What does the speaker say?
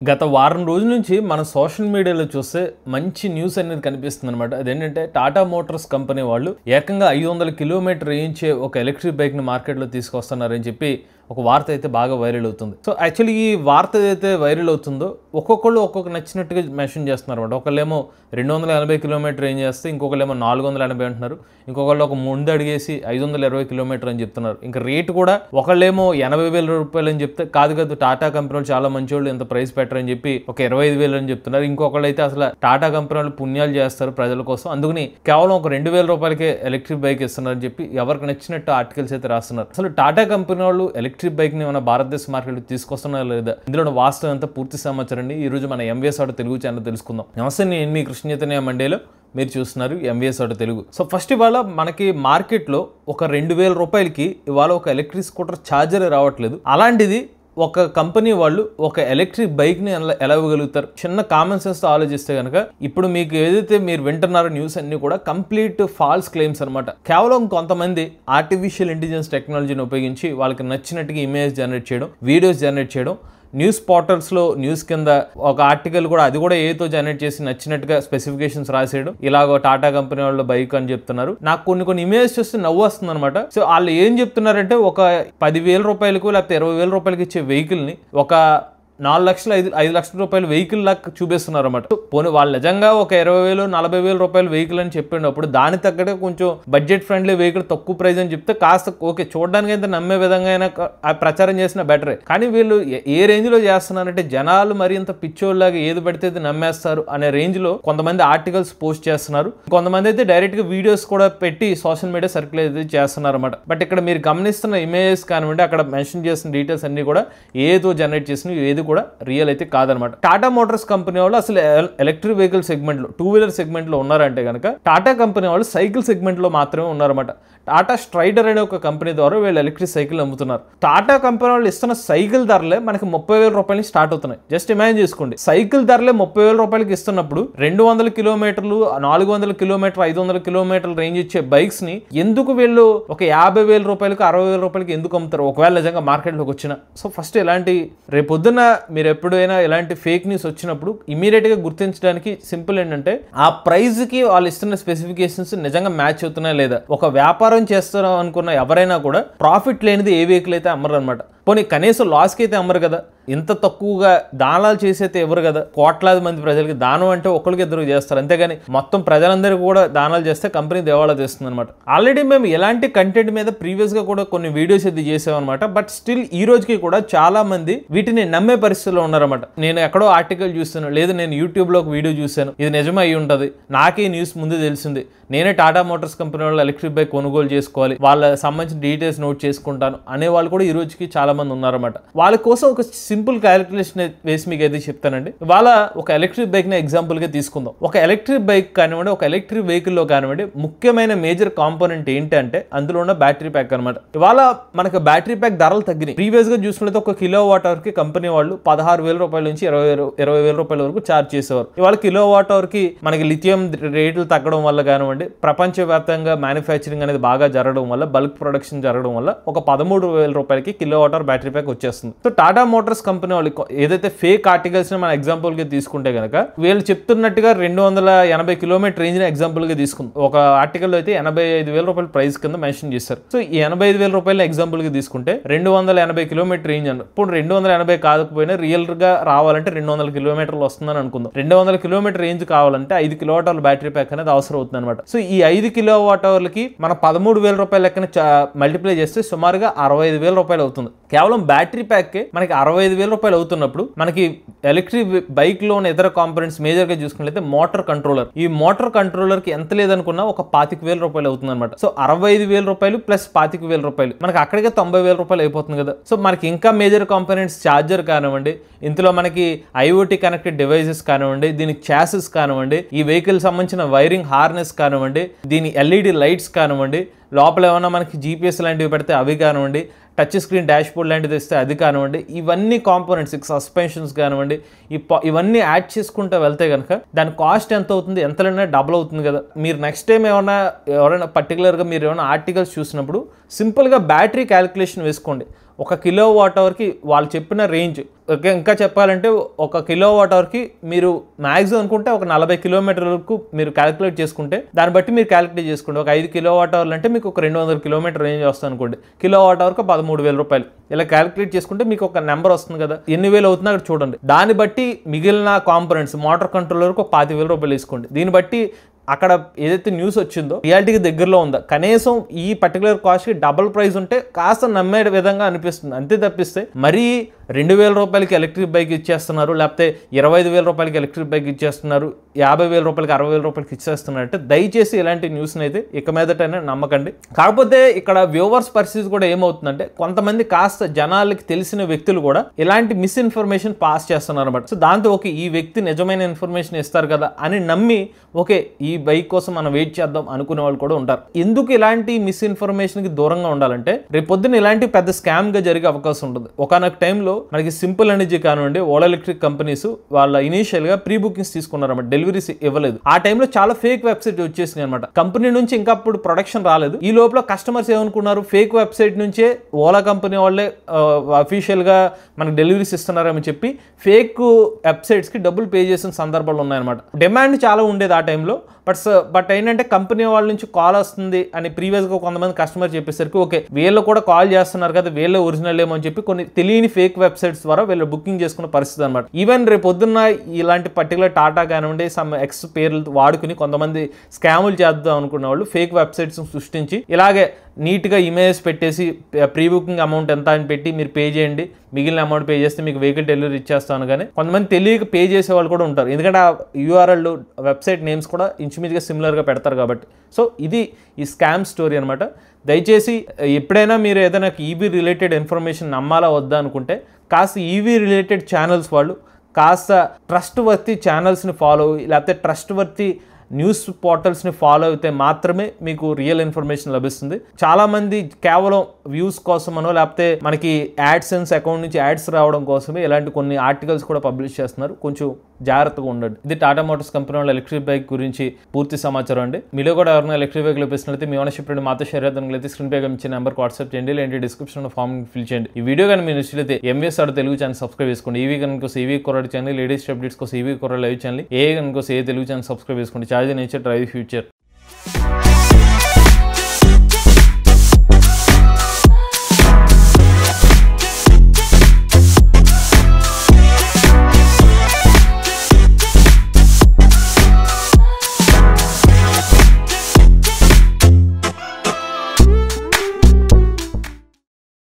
గత వారం రోజుల నుంచి మన సోషల్ మీడియాలో చూస్తే మంచి న్యూస్ అనేది కనిపిస్తుంది అనమాట. అదేంటంటే టాటా మోటార్స్ కంపెనీ వాళ్ళు ఏకంగా 500 కిలోమీటర్ రేంజ్ ఒక ఎలక్ట్రిక్ బైక్ని మార్కెట్లో తీసుకొస్తున్నారని చెప్పి ఒక వార్త అయితే బాగా వైరల్ అవుతుంది. సో యాక్చువల్లీ ఈ వార్త ఏదైతే వైరల్ అవుతుందో ఒక్కొక్కళ్ళు ఒక్కొక్క నచ్చినట్టుగా మెన్షన్ చేస్తున్నారు అనమాట. ఒకళ్ళేమో 280 కిలోమీటర్ రేంజ్ చేస్తే ఇంకొకళ్ళేమో 480 అంటున్నారు. ఇంకొకళ్ళు ఒక ముందు అడిగేసి 520 కిలోమీటర్ అని చెప్తున్నారు. ఇంకా రేటు కూడా ఒకళ్ళేమో 80,000 రూపాయలు అని చెప్తే కాదు టాటా కంపెనీ వాళ్ళు చాలా మంచి వాళ్ళు, ఇంత ప్రైస్ పెట్టరని చెప్పి ఒక 25,000 అని చెప్తున్నారు. ఇంకొకళ్ళు అయితే అసలు టాటా కంపెనీ వాళ్ళు పుణ్యాలు చేస్తారు ప్రజల కోసం, అందుకని కేవలం ఒక 2,000 రూపాయలకే ఎలక్ట్రిక్ బైక్ ఇస్తున్నారని చెప్పి ఎవరికి నచ్చినట్టు ఆర్టికల్స్ అయితే రాస్తున్నారు. అసలు టాటా కంపెనీ వాళ్ళు ఎలక్ట్రిక్ బైక్ ని మన భారతదేశ మార్కెట్ తీసుకొస్తున్నారు లేదా, ఇందులో వాస్తవం అంతా పూర్తి సమాచారాన్ని ఈ రోజు మన ఎంవీఎస్ ఆటో తెలుగు ఛానల్ తెలుసుకుందాం. నమస్తే, నేను మీ కృష్ణ చైతన్య మండేలో, మీరు చూస్తున్నారు MVS auto Telugu. So first ఇవాళ మనకి మార్కెట్లో ఒక 2,000 రూపాయలకి ఇవాళ ఒక ఎలక్ట్రిక్ స్కూటర్ ఛార్జర్ రావట్లేదు. అలాంటిది ఒక కంపెనీ వాళ్ళు ఒక ఎలక్ట్రిక్ బైక్ని ఎలా ఇవ్వగలుగుతారు? చిన్న కామన్ సెన్స్తో ఆలోచిస్తే కనుక ఇప్పుడు మీకు ఏదైతే మీరు వింటున్నారో న్యూస్ అన్ని కూడా కంప్లీట్ ఫాల్స్ క్లెయిమ్స్ అనమాట. కేవలం కొంతమంది ఆర్టిఫిషియల్ ఇంటెలిజెన్స్ టెక్నాలజీని ఉపయోగించి వాళ్ళకి నచ్చినట్టుగా ఇమేజ్ జనరేట్ చేయడం, వీడియోస్ జనరేట్ చేయడం, న్యూస్ పోర్టల్స్లో న్యూస్ కింద ఒక ఆర్టికల్ కూడా అది కూడా ఏతో జనరేట్ చేసి నచ్చినట్టుగా స్పెసిఫికేషన్స్ రాసేయడం, ఇలాగ టాటా కంపెనీ వాళ్ళ బైక్ అని చెప్తున్నారు. నాకు కొన్ని ఇమేజ్ చూస్తే నవ్వు వస్తుంది అనమాట. సో వాళ్ళు ఏం చెప్తున్నారంటే ఒక 10,000 రూపాయలకు లేకపోతే 20,000 రూపాయలకి ఇచ్చే వెహికల్ని ఒక 4 లక్షల 5 లక్షల రూపాయల వెహికల్ లాగా చూపిస్తున్నారు అన్నమాట. పోనీ వాళ్ళు నిజంగా ఒక 20,000 40,000 రూపాయల వెహికల్ అని చెప్పినప్పుడు దాని తగ్గట్టు కొంచెం బడ్జెట్ ఫ్రెండ్లీ వెహికల్ తక్కువ ప్రైస్ అని చెప్తే కాస్త ఓకే, చూడడానికి అయితే నమ్మే విధంగా అయినా ప్రచారం చేసిన బెటరే. కానీ వీళ్ళు ఏ రేంజ్ లో చేస్తున్నారంటే జనాలు మరి ఇంత పిచ్చోళ్ళలాగా ఏది పడితే నమ్మేస్తారు అనే రేంజ్ లో కొంతమంది ఆర్టికల్స్ పోస్ట్ చేస్తున్నారు. కొంతమంది అయితే డైరెక్ట్ గా వీడియోస్ కూడా పెట్టి సోషల్ మీడియా సర్క్యుల్ అయితే చేస్తున్నారు అన్నమాట. బట్ ఇక్కడ మీరు గమనిస్తున్న ఇమేజెస్ కానివ్వండి, అక్కడ మెన్షన్ చేసిన డీటెయిల్స్ అన్ని కూడా ఏదో జనరేట్ చేసిన ఏది కూడా రియల్ అయితే కాదనమాట. టాటా మోటార్స్ కంపెనీ వాళ్ళు అసలు ఎలక్ట్రిక్ వెహికల్ సెగ్మెంట్ లో, 2 వీలర్ సెగ్మెంట్ లో ఉన్నారంటే కనుక టాటా కంపెనీ వాళ్ళు సైకిల్ సెగ్మెంట్ లో మాత్రమే ఉన్నారన్నమాట. టాటా స్ట్రైడర్ అనే ఒక కంపెనీ ద్వారా వీళ్ళు ఎలక్ట్రిక్ సైకిల్ అమ్ముతున్నారు. టాటా కంపెనీ వాళ్ళు ఇస్తున్న సైకిల్ ధరలే మనకి 30,000 రూపాయల నుంచి స్టార్ట్ అవుతున్నాయి. జస్ట్ ఇమాజిన్ చేసుకోండి, సైకిల్ ధరలే 30,000 రూపాయలకి ఇస్తున్నప్పుడు 200 కిలోమీటర్లు, 400 కిలోమీటర్, 500 కిలోమీటర్ల రేంజ్ ఇచ్చే బైక్స్ ని ఎందుకు వీళ్ళు ఒక 50,000 రూపాయలకు, 60,000 రూపాయలకి ఎందుకు అమ్ముతారు ఒకవేళ నిజంగా మార్కెట్లోకి వచ్చినా? సో ఫస్ట్ ఇలాంటి రేపొద్దున మీరు ఎప్పుడైనా ఇలాంటి ఫేక్ న్యూస్ వచ్చినప్పుడు ఇమీడియట్ గా గుర్తించడానికి సింపుల్ ఏంటంటే ఆ ప్రైస్ కి వాళ్ళు ఇస్తున్న స్పెసిఫికేషన్స్ నిజంగా మ్యాచ్ అవుతున్నాయా లేదా. ఒక వ్యాపారం చేస్తాం అనుకున్న ఎవరైనా కూడా ప్రాఫిట్ లేనిది ఏ వెహికల్ అయితే అమ్మరు అనమాట. పోనీ కనీసం లాస్కి అయితే అమ్మరు కదా, ఇంత తక్కువగా దానాలు చేసైతే ఎవరు కదా. కోట్లాది మంది ప్రజలకి దానం అంటే ఒకరికి ఇద్దరు చేస్తారు, అంతేగాని మొత్తం ప్రజలందరికీ కూడా దానాలు చేస్తే కంపెనీ దేవాళా చేస్తుంది అనమాట. ఆల్రెడీ మేము ఇలాంటి కంటెంట్ మీద ప్రీవియస్ గా కూడా కొన్ని వీడియోస్ అయితే చేసామన్నమాట. బట్ స్టిల్ ఈ రోజుకి కూడా చాలా మంది వీటిని నమ్మే పరిస్థితిలో ఉన్నారన్నమాట. నేను ఎక్కడో ఆర్టికల్ చూస్తాను, లేదు నేను యూట్యూబ్ లో ఒక వీడియో చూశాను, ఇది నిజమే అయి ఉంటుంది, నాకే న్యూస్ ముందు తెలిసింది, నేనే టాటా మోటార్స్ కంపెనీ వాళ్ళు ఎలక్ట్రిక్ బైక్ కొనుగోలు చేసుకోవాలి, వాళ్ళ సంబంధించిన డీటెయిల్స్ నోట్ చేసుకుంటాను అనే వాళ్ళు కూడా ఈ రోజుకి చాలా మంది ఉన్నారన్నమాట. వాళ్ళ కోసం ఒక సింపుల్ క్యాలిక్యులేషన్ వేసి మీకు అయితే చెప్తానండి. వాళ్ళ ఒక ఎలక్ట్రిక్ బైక్ ని ఎగ్జాంపుల్ గా తీసుకుందాం. ఒక ఎలక్ట్రిక్ బైక్ కానివ్వండి, ఒక ఎలక్ట్రిక్ వెహికల్ లో కానివ్వండి, ముఖ్యమైన మేజర్ కాంపోనెంట్ ఏంటంటే అందులో ఉన్న బ్యాటరీ ప్యాక్ అనమాట. ఇవాళ మనకు బ్యాటరీ ప్యాక్ ధరలు తగ్గినాయి. ప్రీవియస్ గా చూసుకుంటే ఒక కిలో వాట్ అవర్ కి కంపెనీ వాళ్ళు 16,000 రూపాయల నుంచి 20,000 రూపాయల వరకు ఛార్జ్ చేసేవారు. ఇవాళ కిలో వాట్ అవర్ కి మనకి లిథియం రేట్లు తగ్గడం వల్ల కానివ్వండి, ప్రపంచవ్యాప్తంగా మ్యానుఫ్యాక్చరింగ్ అనేది బాగా జరగడం వల్ల, బల్క్ ప్రొడక్షన్ జరగడం వల్ల ఒక 13,000 రూపాయలకి kilo watt hour battery pack వచ్చేస్తుంది. సో టాటా మోటార్స్ కంపెనీ వాళ్ళు ఏదైతే ఫేక్ ఆర్టికల్స్ ని మన ఎగ్జాంపుల్ గా తీసుకుంటే కనుక వీళ్ళు చెప్తున్నట్టుగా 280 కిలోమీటర్ రేంజ్ ని ఎగ్జాంపుల్ గా తీసుకుంది. ఒక ఆర్టికల్ అయితే 85,000 రూపాయల ప్రైస్ కింద మెన్షన్ చేస్తారు. సో ఈ 85,000 రూపాయల ఎగ్జాంపుల్ గా తీసుకుంటే 280 కిలోమీటర్ రేంజ్ అన్న, ఇప్పుడు 280 కాకపోయినా రియల్ గా రావాలంటే 200 కిలోమీటర్లు వస్తుందని అనుకుందాం. 200 కిలోమీటర్ రేంజ్ కావాలంటే 5 కిలోవాట్ అవర్ బ్యాటరీ ప్యాక్ అనేది అవసరం అవుతుంది అనమాట. సో ఈ 5 కిలోవాట్ అవర్లకి మన 13,000 రూపాయల లెక్కన మల్టిప్లై చేస్తే సుమారుగా 65,000 రూపాయలు అవుతుంది. కేవలం బ్యాటరీ ప్యాక్ మనకి 65,000 రూపాయలు అవుతున్నప్పుడు మనకి ఎలక్ట్రిక్ బైక్ లో ఉన్న ఇతర కాంపోనెంట్స్ మేజర్ గా చూసుకున్నట్లయితే మోటార్ కంట్రోలర్, ఈ మోటార్ కంట్రోలర్ కి ఎంత లేదనుకున్నా ఒక 25,000 రూపాయలు అవుతుంది అనమాట. సో 65,000 రూపాయలు ప్లస్ 25,000 రూపాయలు మనకి అక్కడికే 90,000 రూపాయలు అయిపోతుంది కదా. సో మనకి ఇంకా మేజర్ కాంపోనెంట్స్ ఛార్జర్ కానివ్వండి, ఇందులో మనకి ఐఓటీ కనెక్టెడ్ డివైసెస్ కానివ్వండి, దీనికి చాసెస్ కానివ్వండి, ఈ వెహికల్ సంబంధించిన వైరింగ్ హార్నెస్ కానివ్వండి, దీని ఎల్ఈడి లైట్స్ కానివ్వండి, లోపల ఏమన్నా మనకి జీపీఎస్ లాంటివి పెడితే అవి కానివ్వండి, టచ్ స్క్రీన్ డాష్ బోర్డ్ లాంటిది ఇస్తే అది కానివ్వండి, ఇవన్నీ కాంపోనెంట్స్, సస్పెన్షన్స్ కానివ్వండి, ఇవన్నీ యాడ్ చేసుకుంటూ వెళ్తే కనుక దాని కాస్ట్ ఎంత అవుతుంది, ఎంతైనా డబుల్ అవుతుంది కదా. మీరు నెక్స్ట్ టైం ఎవరైనా పర్టికులర్గా మీరు ఏమైనా ఆర్టికల్స్ చూసినప్పుడు సింపుల్గా బ్యాటరీ క్యాలిక్యులేషన్ వేసుకోండి. 1 కిలోవాట్ అవర్కి వాళ్ళు చెప్పిన రేంజ్, ఇంకా చెప్పాలంటే 1 కిలోవాట్ అవర్కి మీరు మ్యాక్సిమం అనుకుంటే ఒక 40 కిలోమీటర్లకు మీరు క్యాలిక్యులేట్ చేసుకుంటే దాన్ని బట్టి మీరు క్యాలిక్యులేట్ చేసుకోండి. ఒక 5 కిలోవాట్ అవర్లు అంటే మీకు ఒక 200 కిలోమీటర్ రేంజ్ వస్తుంది అనుకోండి. కిలోవాట్ అవర్కి 13,000 రూపాయలు. ఇలా క్యాలిక్యులేట్ చేసుకుంటే మీకు ఒక నెంబర్ వస్తుంది కదా, ఎన్ని వేలు అవుతుందో అక్కడ చూడండి. దాన్ని బట్టి మిగిలిన కాంపోనెంట్స్ మోటార్ కంట్రోలర్కి ఒక 25,000 రూపాయలు తీసుకోండి. దీన్ని బట్టి అక్కడ ఏదైతే న్యూస్ వచ్చిందో రియాలిటీకి దగ్గరలో ఉందా, కనీసం ఈ పర్టికులర్ కాస్ట్కి డబుల్ ప్రైస్ ఉంటే కాస్త నమ్మే విధంగా అనిపిస్తుంది. అంతే తప్పిస్తే మరీ 2,000 రూపాయలకి ఎలక్ట్రిక్ బైక్ ఇచ్చేస్తున్నారు, లేకపోతే 25,000 రూపాయలకి ఎలక్ట్రిక్ బైక్ ఇచ్చేస్తున్నారు, 50,000 రూపాయలకి 60,000 రూపాయలకి ఇచ్చేస్తున్నారు అంటే దయచేసి ఇలాంటి న్యూస్ని అయితే ఇక మీదటైనా నమ్మకండి. కాకపోతే ఇక్కడ వ్యూవర్స్ పరిస్థితి కూడా ఏమవుతుందంటే కొంతమంది కాస్త జనాలకి తెలిసిన వ్యక్తులు కూడా ఇలాంటి మిస్ఇన్ఫర్మేషన్ పాస్ చేస్తున్నారు అనమాట. సో దాంతో ఓకే ఈ వ్యక్తి నిజమైన ఇన్ఫర్మేషన్ ఇస్తారు కదా అని నమ్మి ఓకే ఈ బైక్ కోసం మనం వెయిట్ చేద్దాం అనుకునే వాళ్ళు కూడా ఉంటారు. ఎందుకు ఇలాంటి మిస్ఇన్ఫర్మేషన్కి దూరంగా ఉండాలంటే రేపు పొద్దున్న ఇలాంటి పెద్ద స్కామ్ గా జరిగే అవకాశం ఉంటుంది. ఒకనొక టైంలో మనకి సింపుల్ ఎనర్జీ కానివ్వండి, ఓలా ఎలక్ట్రిక్ కంపెనీస్ వాళ్ళ ఇనీషియల్ గా ప్రీ బుకింగ్స్ తీసుకున్నారన్నమాట, డెలివరీస్ ఇవ్వలేదు. ఆ టైంలో చాలా ఫేక్ వెబ్సైట్ వచ్చేసినాయి అనమాట. కంపెనీ నుంచి ఇంకా అప్పుడు ప్రొడక్షన్ రాలేదు. ఈ లోపల కస్టమర్స్ ఏమనుకున్నారు, ఫేక్ వెబ్సైట్ నుంచే ఓలా కంపెనీ వాళ్ళే అఫీషియల్ గా మనకి డెలివరీస్ ఇస్తున్నారని చెప్పి ఫేక్ వెబ్సైట్స్ కి డబ్బులు పే చేసిన సందర్భాలు ఉన్నాయన్నమాట. డిమాండ్ చాలా ఉండేది ఆ టైంలో. బట్ ఏంటంటే కంపెనీ వాళ్ళ నుంచి కాల్ వస్తుంది అని ప్రీవియస్గా కొంతమంది కస్టమర్ చెప్పేసరికి ఓకే వీళ్ళు కూడా కాల్ చేస్తున్నారు కదా, వీళ్ళే ఒరిజినల్ ఏమో అని చెప్పి కొన్ని తెలియని ఫేక్ వెబ్సైట్స్ ద్వారా వీళ్ళు బుకింగ్ చేసుకున్న పరిస్థితి అనమాట. ఈవెన్ రేపు పొద్దున్న ఇలాంటి పర్టికులర్ టాటా కానివ్వండి సమ్ ఎక్స్ పేర్లు వాడుకుని కొంతమంది స్కాములు చేద్దాం అనుకున్న వాళ్ళు ఫేక్ వెబ్సైట్స్ సృష్టించి ఇలాగే నీట్గా ఇమేజెస్ పెట్టేసి ప్రీ బుకింగ్ అమౌంట్ ఎంత అని పెట్టి మీరు పే చేయండి, మిగిలిన అమౌంట్ పే చేస్తే మీకు వెహికల్ డెలివరీ ఇచ్చేస్తాను. కానీ కొంతమంది తెలియక పే చేసే వాళ్ళు కూడా ఉంటారు, ఎందుకంటే ఆ యూఆర్ఎల్ వెబ్సైట్ నేమ్స్ కూడా ఇంచుమించుగా సిమిలర్గా పెడతారు కాబట్టి. సో ఇది ఈ స్కామ్ స్టోరీ అనమాట. దయచేసి ఎప్పుడైనా మీరు ఏదైనా ఈవీ రిలేటెడ్ ఇన్ఫర్మేషన్ నమ్మాలా వద్దా అనుకుంటే కాస్త ఈవీ రిలేటెడ్ ఛానల్స్ వాళ్ళు కాస్త ట్రస్ట్ వర్తి ఛానల్స్ని ఫాలో అయ్యి లేకపోతే ట్రస్ట్ వర్తి న్యూస్ పోర్టల్స్ని ఫాలో అయితే మాత్రమే మీకు రియల్ ఇన్ఫర్మేషన్ లభిస్తుంది. చాలామంది కేవలం వ్యూస్ కోసమనో లేకపోతే మనకి యాడ్సెన్స్ అకౌంట్ నుంచి యాడ్స్ రావడం కోసమే ఇలాంటి కొన్ని ఆర్టికల్స్ కూడా పబ్లిష్ చేస్తున్నారు. కొంచెం జాగ్రత్తగా ఉండండి. ఇది టాటా మోటార్స్ కంపెనీ వాళ్ళ ఎలక్ట్రిక్ బైక్ గురించి పూర్తి సమాచారం అండి. మీలో కూడా ఎవరైనా ఎలక్ట్రిక్ బైక్ లభిస్తున్నట్లయితే మీ ఓనర్షిప్ రేట్ మాతో షేర్ అయితే స్క్రీన్ పై ఇచ్చే నెంబర్కి వాట్సాప్ చేయండి, లేదంటే డిస్క్రిప్షన్ ఫామ్ ఫిల్ చేయండి. ఈ వీడియో కానీ మీరు నచ్చితే MVS R Telugu channel subscribe చేసుకోండి. ఈవీ కనుక ఈవీ కొరడ్ ఛానల్, లేడీస్ అప్డేట్స్ కోసం ఈవీ కొరడ్ లైవ్ ఛానల్, ఏ కనుక ఏ తెలుగు ఛానల్ సబ్స్క్రైబ్ చేసుకోండి. Charge nature drive future.